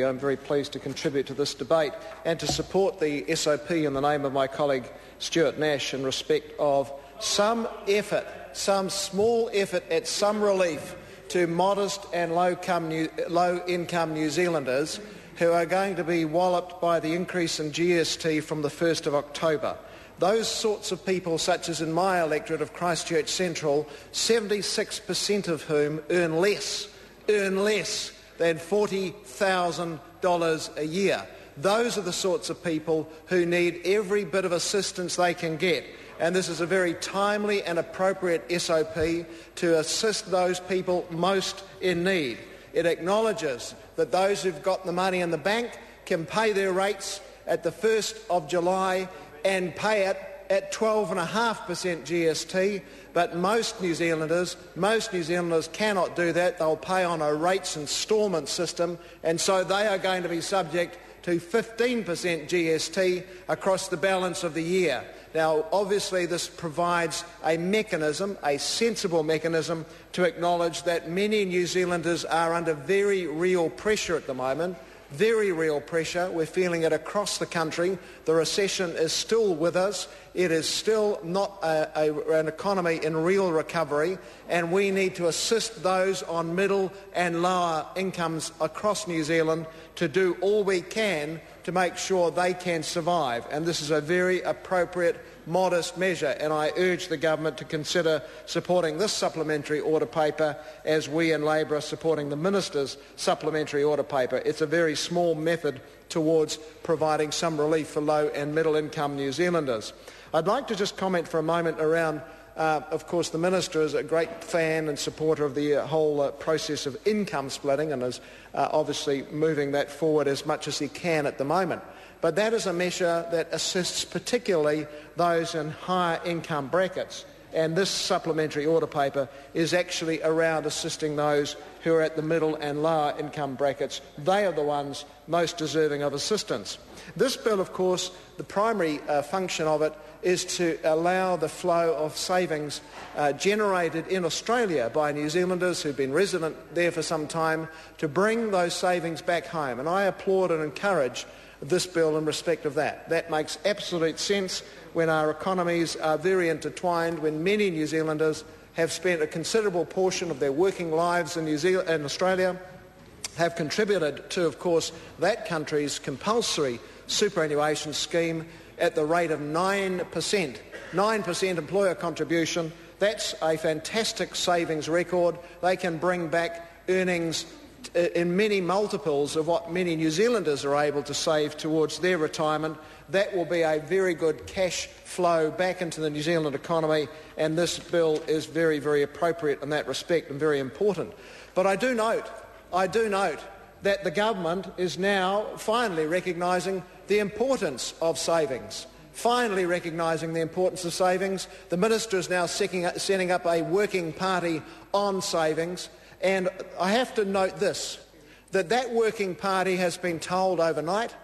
I'm very pleased to contribute to this debate and to support the SOP in the name of my colleague Stuart Nash in respect of some effort, some small effort at some relief to modest and low-income New Zealanders who are going to be walloped by the increase in GST from the 1st of October. Those sorts of people, such as in my electorate of Christchurch Central, 76% of whom earn less than $40,000 a year. Those are the sorts of people who need every bit of assistance they can get. And this is a very timely and appropriate SOP to assist those people most in need. It acknowledges that those who've got the money in the bank can pay their rates at the 1st of July and pay it at 12.5% GST, but most New Zealanders cannot do that. They'll pay on a rates instalment system, and so they are going to be subject to 15% GST across the balance of the year. Now, obviously, this provides a mechanism, a sensible mechanism, to acknowledge that many New Zealanders are under very real pressure at the moment. Very real pressure. We're feeling it across the country. The recession is still with us. It is still not an economy in real recovery, and we need to assist those on middle and lower incomes across New Zealand to do all we can to make sure they can survive. And this is a very appropriate, modest measure, and I urge the government to consider supporting this supplementary order paper as we in Labour are supporting the Minister's supplementary order paper. It's a very small method towards providing some relief for low and middle income New Zealanders. I'd like to just comment for a moment around, of course, the Minister is a great fan and supporter of the whole process of income splitting and is obviously moving that forward as much as he can at the moment. But that is a measure that assists particularly those in higher income brackets. And this supplementary order paper is actually around assisting those who are at the middle and lower income brackets. They are the ones most deserving of assistance. This bill, of course, the primary function of it is to allow the flow of savings generated in Australia by New Zealanders who've been resident there for some time to bring those savings back home. And I applaud and encourage this bill in respect of that. That makes absolute sense when our economies are very intertwined, when many New Zealanders have spent a considerable portion of their working lives in Australia, have contributed to, of course, that country's compulsory superannuation scheme at the rate of 9% employer contribution. That's a fantastic savings record. They can bring back earnings in many multiples of what many New Zealanders are able to save towards their retirement. That will be a very good cash flow back into the New Zealand economy, and this bill is very, very appropriate in that respect and very important. But I do note that the government is now finally recognising the importance of savings. The Minister is now setting up a working party on savings. And I have to note this, that working party has been told overnight,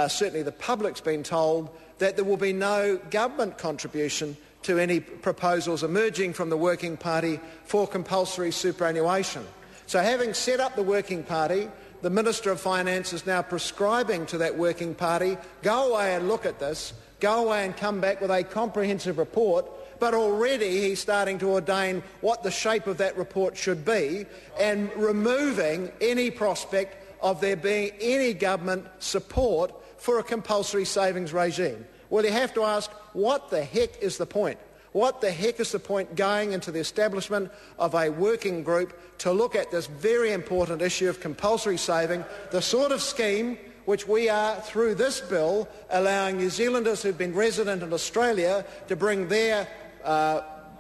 certainly the public's been told, that there will be no government contribution to any proposals emerging from the working party for compulsory superannuation. So having set up the working party, the Minister of Finance is now prescribing to that working party, go away and look at this, go away and come back with a comprehensive report. But already he's starting to ordain what the shape of that report should be and removing any prospect of there being any government support for a compulsory savings regime. Well, you have to ask, what the heck is the point? What the heck is the point going into the establishment of a working group to look at this very important issue of compulsory saving, the sort of scheme which we are, through this bill, allowing New Zealanders who've been resident in Australia to bring their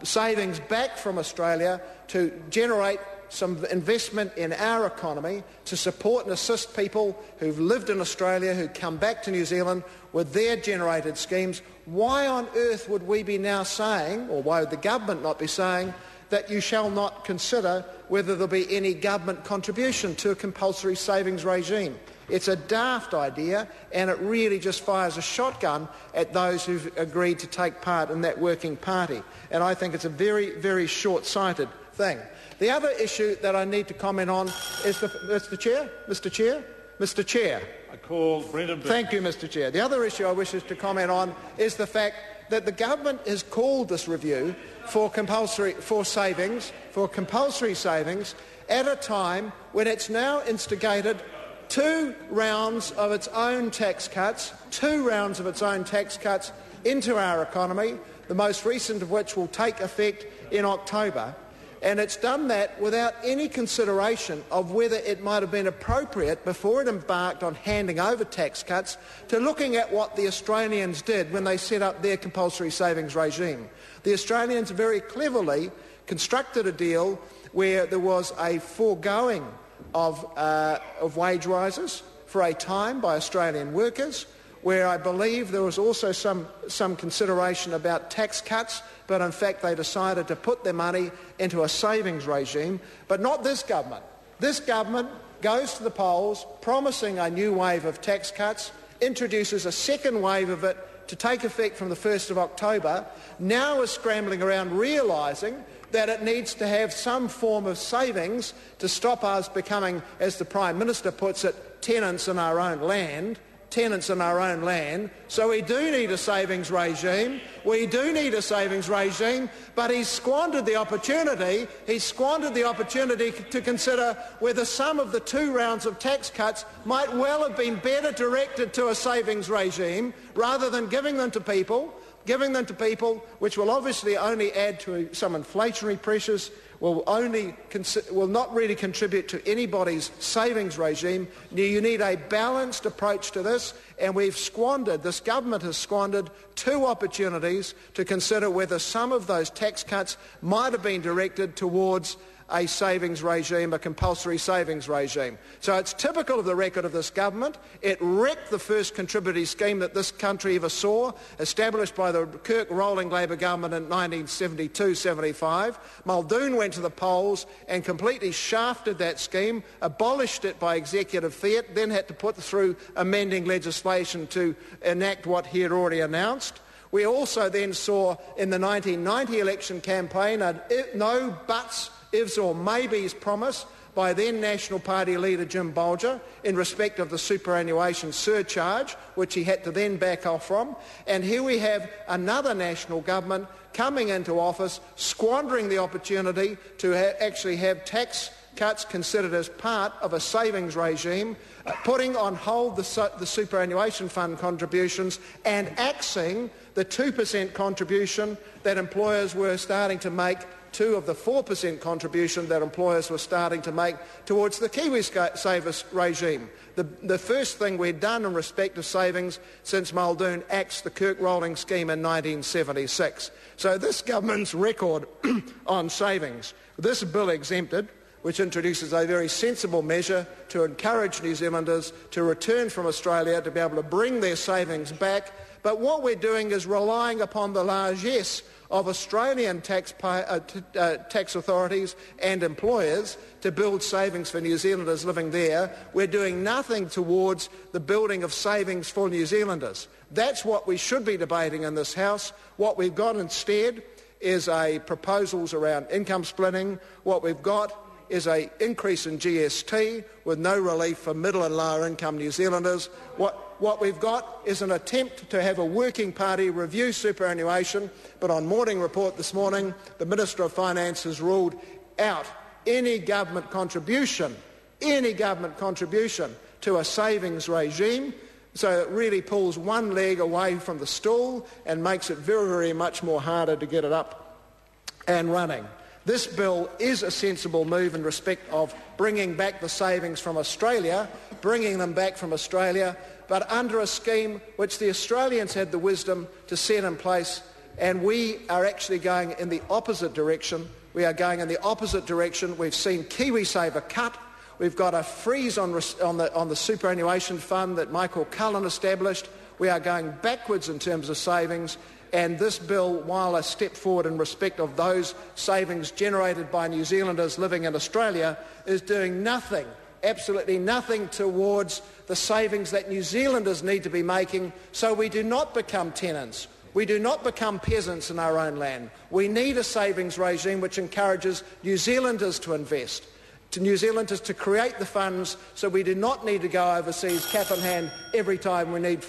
savings back from Australia to generate some investment in our economy to support and assist people who've lived in Australia who come back to New Zealand with their generated schemes. Why on earth would we be now saying, or why would the government not be saying, that you shall not consider whether there'll be any government contribution to a compulsory savings regime? It's a daft idea, and it really just fires a shotgun at those who've agreed to take part in that working party. And I think it's a very, very short-sighted thing. The other issue that I need to comment on is Mr. Chair, Mr Chair. I call Brendan. Thank you, Mr Chair. The other issue I wish to comment on is the fact that the government has called this review for compulsory savings at a time when it's now instigated two rounds of its own tax cuts into our economy, the most recent of which will take effect in October. And it's done that without any consideration of whether it might have been appropriate before it embarked on handing over tax cuts to looking at what the Australians did when they set up their compulsory savings regime. The Australians very cleverly constructed a deal where there was a foregoing of wage rises for a time by Australian workers, where I believe there was also some consideration about tax cuts, but in fact they decided to put their money into a savings regime, but not this government. This government goes to the polls promising a new wave of tax cuts, introduces a second wave of it to take effect from the 1st of October, now is scrambling around realising that it needs to have some form of savings to stop us becoming, as the Prime Minister puts it, tenants in our own land. So we do need a savings regime. But he's squandered the opportunity. To consider whether some of the two rounds of tax cuts might well have been better directed to a savings regime rather than giving them to people, which will obviously only add to some inflationary pressures, will not really contribute to anybody's savings regime. You need a balanced approach to this, and this government has squandered two opportunities to consider whether some of those tax cuts might have been directed towards a savings regime, a compulsory savings regime. So it's typical of the record of this government. It wrecked the first contributory scheme that this country ever saw, established by the Kirk Rolling Labor government in 1972-75. Muldoon went to the polls and completely shafted that scheme, abolished it by executive fiat, then had to put through amending legislation to enact what he had already announced. We also then saw in the 1990 election campaign a no buts, ifs or maybes promise by then National Party leader Jim Bolger in respect of the superannuation surcharge, which he had to then back off from. And here we have another national government coming into office, squandering the opportunity to actually have tax cuts considered as part of a savings regime, putting on hold the superannuation fund contributions and axing the 2% contribution that employers were starting to make, two of the 4% contribution that employers were starting to make towards the Kiwisaver regime. The first thing we'd done in respect of savings since Muldoon axed the Kirk Rolling scheme in 1976. So this government's record on savings, this bill exempted, which introduces a very sensible measure to encourage New Zealanders to return from Australia to be able to bring their savings back. But what we're doing is relying upon the largesse of Australian tax authorities and employers to build savings for New Zealanders living there. We're doing nothing towards the building of savings for New Zealanders. That's what we should be debating in this House. What we've got instead is proposals around income splitting. What we've got is an increase in GST with no relief for middle and lower income New Zealanders. What we've got is an attempt to have a working party review superannuation, but on Morning Report this morning, the Minister of Finance has ruled out any government contribution to a savings regime. So it really pulls one leg away from the stool and makes it very, very much more harder to get it up and running. This bill is a sensible move in respect of bringing back the savings from Australia, but under a scheme which the Australians had the wisdom to set in place, and we are actually going in the opposite direction. We've seen Kiwisaver cut. We've got a freeze on the superannuation fund that Michael Cullen established. We are going backwards in terms of savings. And this bill, while a step forward in respect of those savings generated by New Zealanders living in Australia, is doing nothing, absolutely nothing towards the savings that New Zealanders need to be making so we do not become tenants. We do not become peasants in our own land. We need a savings regime which encourages New Zealanders to invest, to New Zealand is to create the funds so we do not need to go overseas cap in hand every time we need funds.